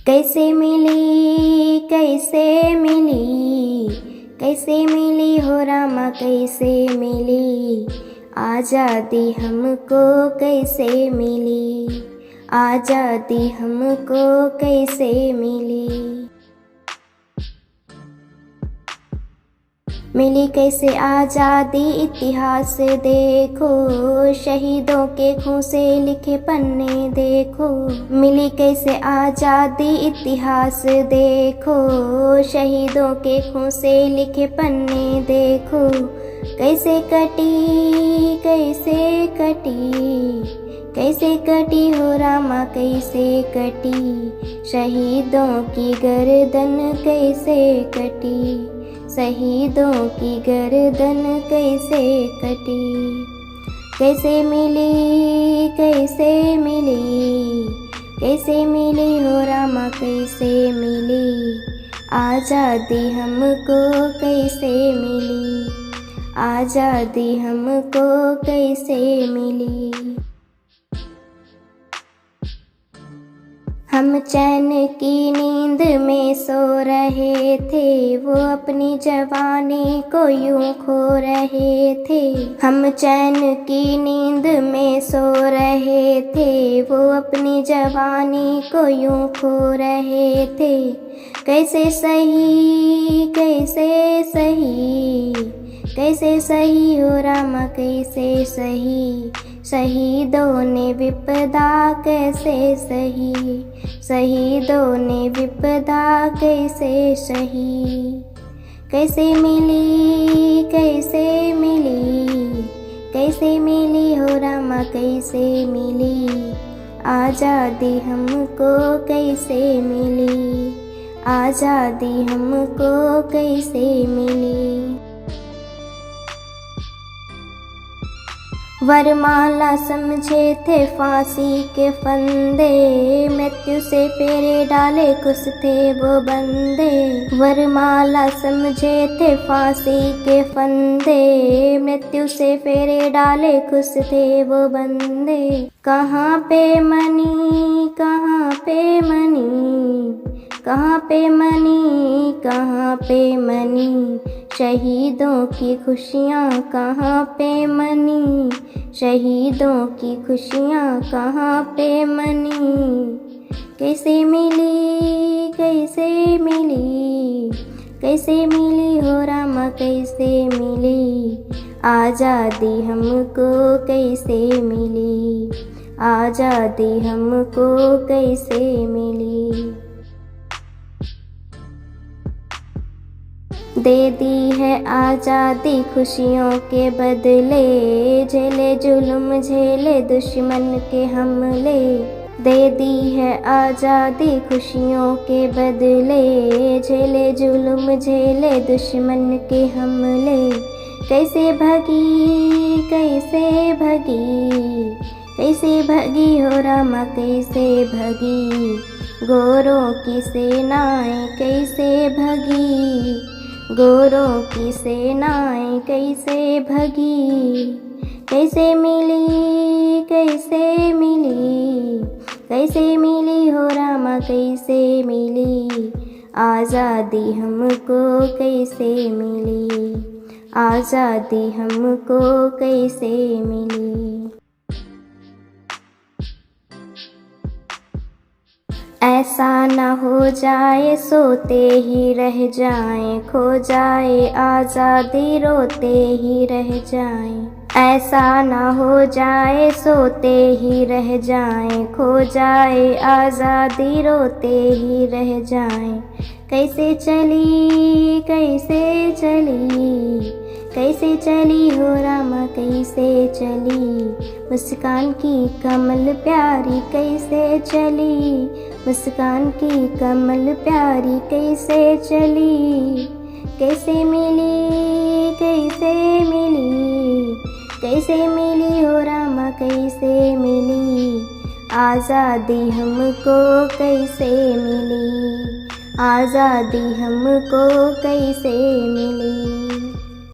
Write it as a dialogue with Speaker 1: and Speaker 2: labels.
Speaker 1: कैसे मिली हो रामा कैसे मिली, आज़ादी हमको कैसे मिली, आज़ादी हमको कैसे मिली। मिली कैसे आज़ादी इतिहास देखो, शहीदों के खून से लिखे पन्ने देखो। मिली कैसे आज़ादी इतिहास देखो, शहीदों के खून से लिखे पन्ने देखो। कैसे कटी कैसे कटी हो रामा कैसे कटी, शहीदों की गर्दन कैसे कटी, शहीदों की गर्दन कैसे कटी। कैसे मिली कैसे मिली हो रामा कैसे मिली, आज़ादी हमको कैसे मिली, आज़ादी हमको कैसे मिली। हम चैन की नींद में सो रहे थे, वो अपनी जवानी को यूं खो रहे थे। हम चैन की नींद में सो रहे थे, वो अपनी जवानी को यूं खो रहे थे। कैसे सही कैसे सही हो रामा कैसे सही, शहीदों ने विपदा कैसे सही, शहीदों ने विपदा कैसे सही। कैसे मिली कैसे मिली हो रामा कैसे मिली, आज़ादी हमको कैसे मिली, आज़ादी हमको कैसे मिली। वरमाला समझे थे फांसी के फंदे, मृत्यु से फेरे डाले खुश थे वो बंदे। वरमाला समझे थे फांसी के फंदे, मृत्यु से फेरे डाले खुश थे वो बंदे। कहाँ पे मनी कहाँ पे मनी, शहीदों की खुशियाँ कहाँ पे मनी, शहीदों की खुशियाँ कहाँ पे मनी। कैसे मिली कैसे मिली हो रामा कैसे मिली, आज़ादी हमको कैसे मिली, आज़ादी हमको कैसे मिली। दे दी है आज़ादी खुशियों के बदले, झेले जुल्म झेले दुश्मन के हमले। दे दी है आज़ादी खुशियों के बदले, झेले जुल्म झेले दुश्मन के हमले। कैसे भगी हो रामा कैसे भगी, गोरों की सेनाएं कैसे भगी, गोरों की सेनाएं कैसे भगी। कैसे मिली कैसे मिली हो रामा कैसे मिली, आज़ादी हमको कैसे मिली, आज़ादी हमको कैसे मिली। ऐसा न हो जाए सोते ही रह जाएं, खो जाए आज़ादी रोते ही रह जाएं। ऐसा न हो जाए सोते ही रह जाएं, खो जाए आज़ादी रोते ही रह जाएं। कैसे चली हो रामा कैसे चली, मुस्कान की कमल प्यारी कैसे चली, मुस्कान की कमल प्यारी कैसे चली। कैसे मिली कैसे मिली हो रामा कैसे मिली, आज़ादी हमको कैसे मिली, आज़ादी हमको कैसे मिली।